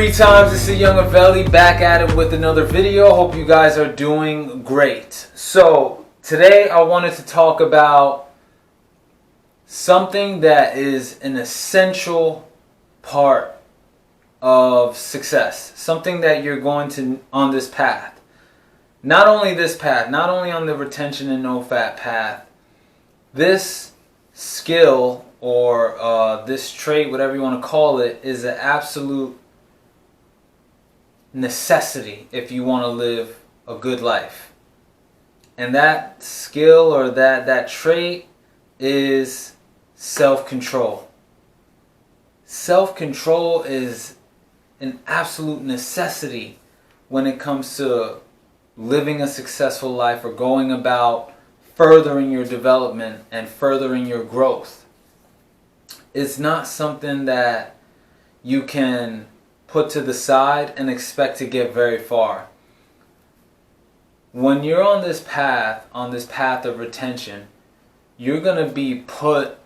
Three times, this is Yungavelle back at it with another video. Hope you guys are doing great. So today I wanted to talk about something that is an essential part of success. Something that you're going to on this path. Not only this path, not only on the retention and NoFap path, this skill or this trait, whatever you want to call it, is an absolute necessity if you want to live a good life. And that skill or that trait is self-control. Self-control is an absolute necessity when it comes to living a successful life or going about furthering your development and furthering your growth. It's not something that you can put to the side and expect to get very far. When you're on this path of retention, you're going to be put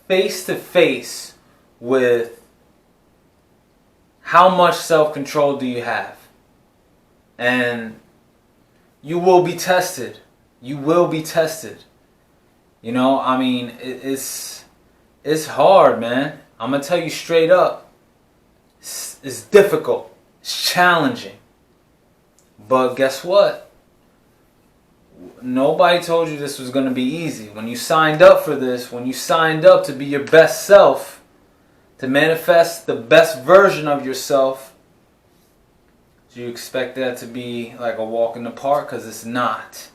face to face with how much self-control do you have. And you will be tested. You will be tested. You know, I mean, it's hard, man. I'm going to tell you straight up. It's difficult. It's challenging. But guess what? Nobody told you this was going to be easy. When you signed up for this, when you signed up to be your best self, to manifest the best version of yourself, do you expect that to be like a walk in the park? Because it's not.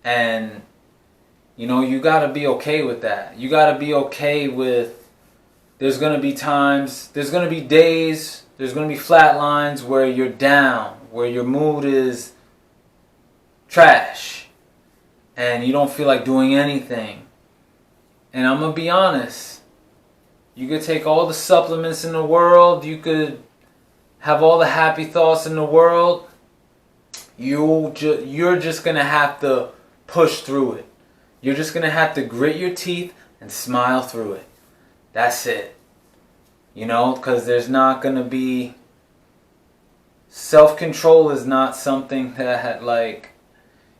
And, you know, you got to be okay with that. You got to be okay with there's going to be times, there's going to be days, there's going to be flat lines where you're down, where your mood is trash, and you don't feel like doing anything. And I'm going to be honest, you could take all the supplements in the world, you could have all the happy thoughts in the world, you're just going to have to push through it. You're just going to have to grit your teeth and smile through it. That's it. You know, because there's not going to be... Self-control is not something that, like,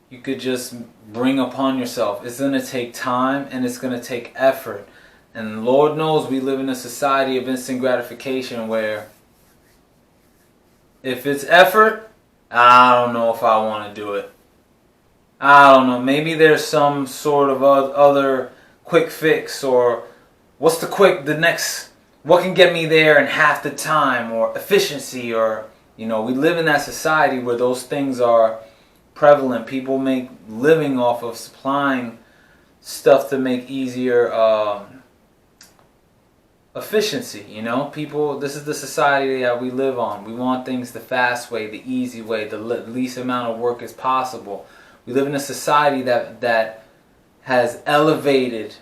you could just bring upon yourself. It's going to take time and it's going to take effort. And Lord knows we live in a society of instant gratification where if it's effort, I don't know if I want to do it. I don't know. Maybe there's some sort of other quick fix, or what's the next, what can get me there in half the time, or efficiency, or, you know, we live in that society where those things are prevalent. People make living off of supplying stuff to make easier efficiency, you know. People, this is the society that we live on. We want things the fast way, the easy way, the least amount of work as possible. We live in a society that has elevated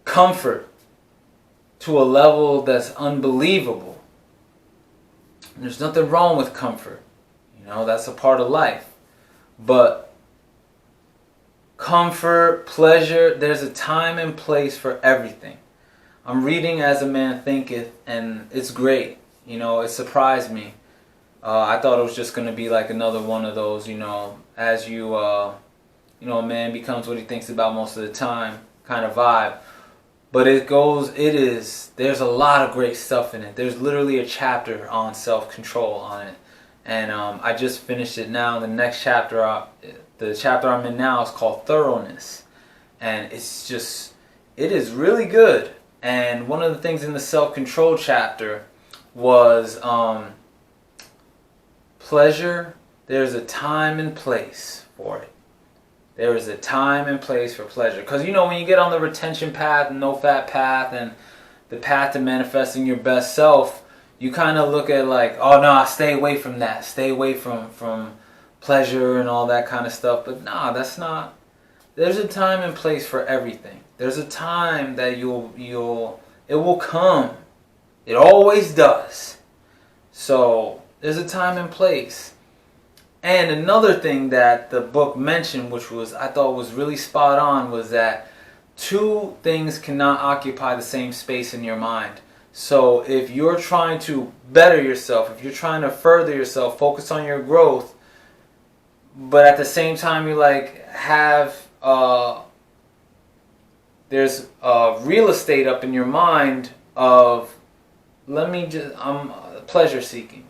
comfort to a level that's unbelievable. And there's nothing wrong with comfort. You know, that's a part of life. But comfort, pleasure, there's a time and place for everything. I'm reading As a Man Thinketh, and it's great. You know, it surprised me. I thought it was just going to be like another one of those, you know, as you know, a man becomes what he thinks about most of the time kind of vibe. But there's a lot of great stuff in it. There's literally a chapter on self-control on it. And I just finished it now. The next chapter, the chapter I'm in now is called Thoroughness. And it is really good. And one of the things in the self-control chapter was pleasure. There's a time and place for it. There is a time and place for pleasure. Because, you know, when you get on the retention path, NoFap path, and the path to manifesting your best self, you kind of look at like, oh, no, stay away from that. Stay away from pleasure and all that kind of stuff. But nah, that's not. There's a time and place for everything. There's a time that it will come. It always does. So there's a time and place. And another thing that the book mentioned, which I thought was really spot on, was that two things cannot occupy the same space in your mind. So if you're trying to better yourself, if you're trying to further yourself, focus on your growth, but at the same time you like have there's real estate up in your mind of I'm pleasure seeking.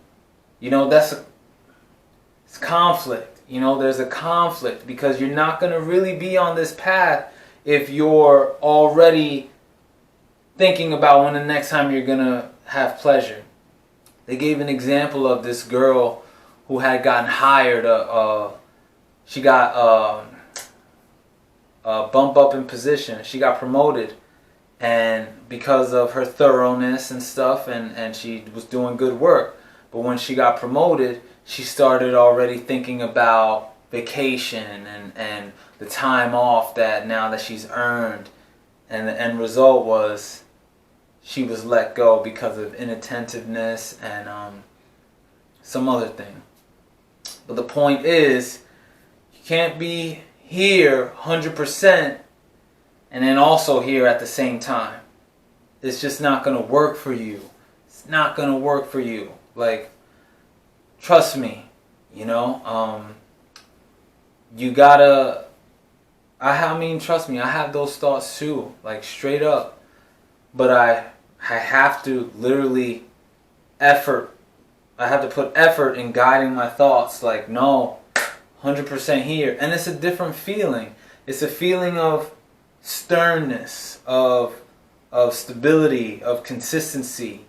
You know, it's conflict. You know, there's a conflict because you're not going to really be on this path if you're already thinking about when the next time you're going to have pleasure. They gave an example of this girl who had gotten hired. She got a bump up in position. She got promoted. And because of her thoroughness and stuff, and she was doing good work. But when she got promoted, she started already thinking about vacation and the time off that now that she's earned. And the end result was she was let go because of inattentiveness and some other thing. But the point is, you can't be here 100% and then also here at the same time. It's just not going to work for you. It's not going to work for you. Like, trust me, you know, you gotta, trust me, I have those thoughts too, like straight up. But I have to literally I have to put effort in guiding my thoughts, like, no, 100% here. And it's a different feeling. It's a feeling of sternness, of stability, of consistency,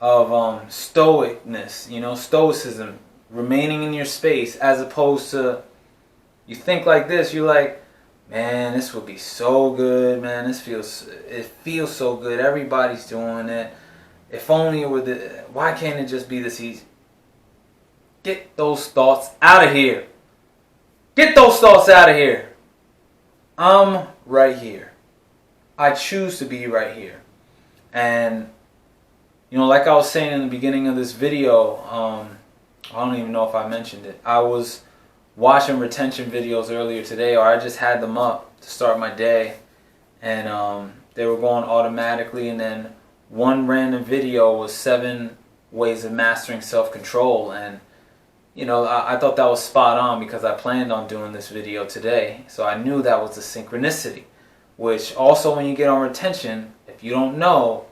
of stoicness, you know, stoicism, remaining in your space, as opposed to, you think like this, you're like, man, this would be so good, man, it feels so good, everybody's doing it, if only it were why can't it just be this easy? Get those thoughts out of here. Get those thoughts out of here. I'm right here. I choose to be right here. And, you know, like I was saying in the beginning of this video, I don't even know if I mentioned it. I was watching retention videos earlier today, or I just had them up to start my day. And they were going automatically, and then one random video was 7 ways of mastering self-control. And, you know, I thought that was spot on because I planned on doing this video today. So I knew that was a synchronicity, which also when you get on retention, if you don't know,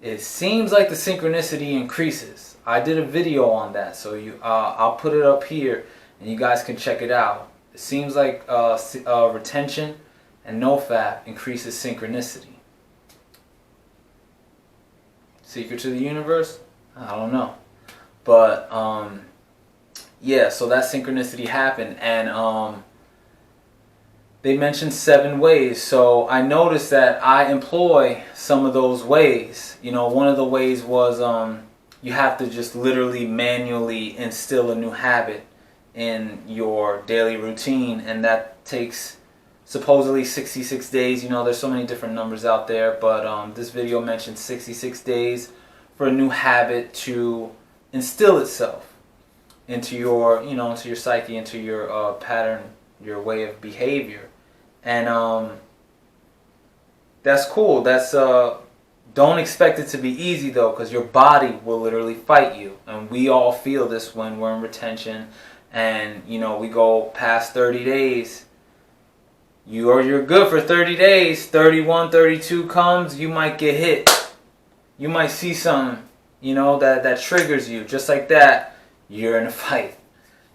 it seems like the synchronicity increases. I did a video on that, so I'll put it up here and you guys can check it out. It seems like retention and NoFap increases synchronicity. Secret to the universe? I don't know. But yeah, so that synchronicity happened, and they mentioned 7 ways. So I noticed that I employ some of those ways. You know, one of the ways was you have to just literally manually instill a new habit in your daily routine, and that takes supposedly 66 days. You know, there's so many different numbers out there, but this video mentioned 66 days for a new habit to instill itself into your, you know, into your psyche, into your pattern, your way of behavior. And that's cool. That's don't expect it to be easy though, because your body will literally fight you, and we all feel this when we're in retention. And you know, we go past 30 days. You're good for 30 days. 31, 32 comes, you might get hit. You might see something, you know, that triggers you. Just like that, you're in a fight.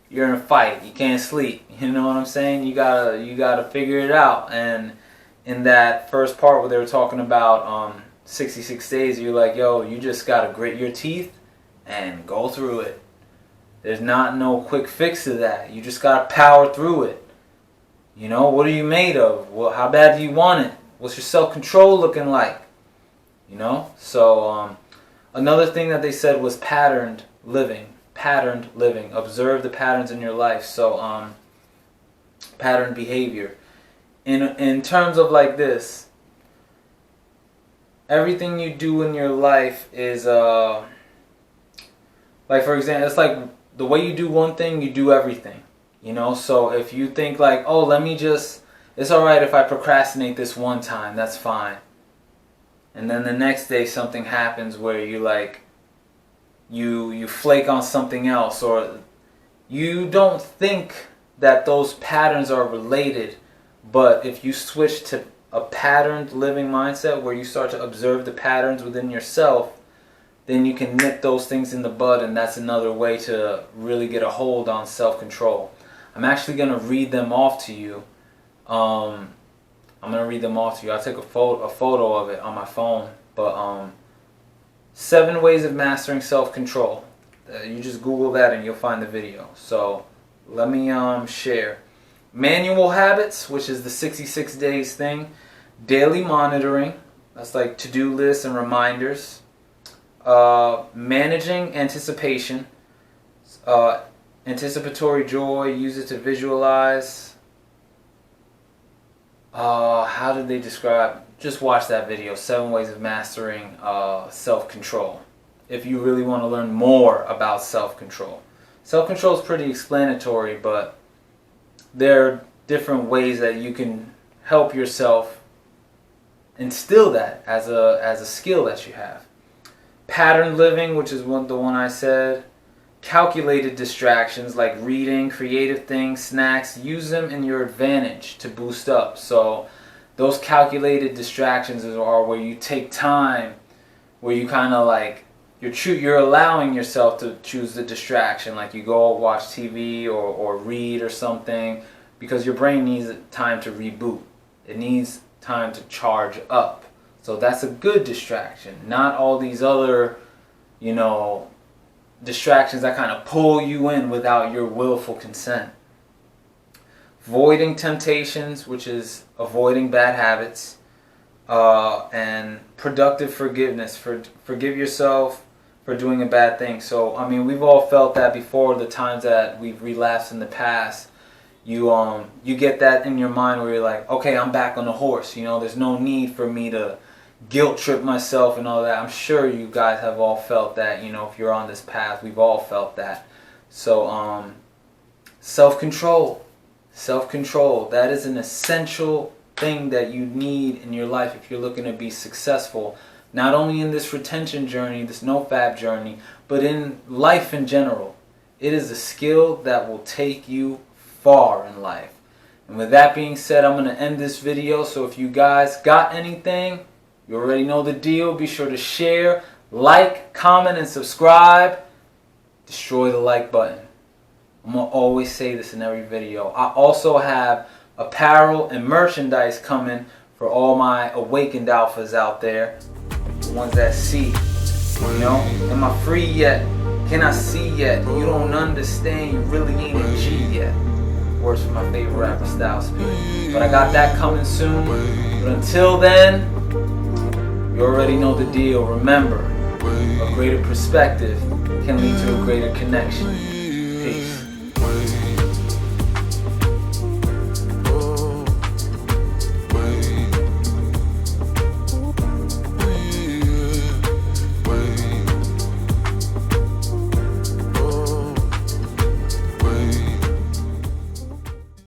You're in a fight. You can't sleep. You know what I'm saying? You gotta figure it out. And in that first part where they were talking about 66 days, you're like, yo, you just gotta grit your teeth and go through it. There's no quick fix to that. You just gotta power through it. You know, what are you made of? Well, how bad do you want it? What's your self-control looking like? You know? So another thing that they said was patterned living. Patterned living. Observe the patterns in your life. So patterned behavior. In terms of like this, everything you do in your life is like, for example, it's like the way you do one thing, you do everything. You know, so if you think like, oh, it's alright if I procrastinate this one time, that's fine. and then the next day something happens where you like you flake on something else, or you don't think that those patterns are related. But if you switch to a patterned living mindset where you start to observe the patterns within yourself, then you can nip those things in the bud, and that's another way to really get a hold on self-control. I'm actually going to read them off to you. I'm going to read them off to you. I'll take a photo of it on my phone. But 7 ways of mastering self-control. You just Google that and you'll find the video. So let me share. Manual habits, which is the 66 days thing. Daily monitoring. That's like to-do lists and reminders. Managing anticipation. Anticipatory joy. Use it to visualize. How did they describe? Just watch that video, 7 ways of mastering self-control, if you really want to learn more about self-control. Self-control is pretty explanatory, but there are different ways that you can help yourself instill that as a skill that you have. Pattern living, which is the one I said. Calculated distractions like reading, creative things, snacks. Use them in your advantage to boost up. So those calculated distractions are where you take time, where you kind of like you're allowing yourself to choose the distraction. Like you go watch TV or read or something, because your brain needs time to reboot. It needs time to charge up. So that's a good distraction. Not all these other, distractions that kind of pull you in without your willful consent. Voiding temptations, which is avoiding bad habits. And productive forgiveness. Forgive yourself for doing a bad thing. So, I mean, we've all felt that before, the times that we've relapsed in the past. You get that in your mind where you're like, okay, I'm back on the horse. There's no need for me to guilt trip myself and all that. I'm sure you guys have all felt that. If you're on this path, we've all felt that. So self-control, that is an essential thing that you need in your life if you're looking to be successful, not only in this retention journey, this NoFap journey, but in life in general. It is a skill that will take you far in life. And with that being said, I'm going to end this video. So if you guys got anything, you already know the deal. Be sure to share, like, comment, and subscribe. Destroy the like button. I'm going to always say this in every video. I also have apparel and merchandise coming for all my awakened alphas out there. The ones that see. Am I free yet? Can I see yet? You don't understand. You really ain't a G yet. Words from my favorite rapper, Style Speed. But I got that coming soon. But until then, you already know the deal. Remember, a greater perspective can lead to a greater connection. Peace.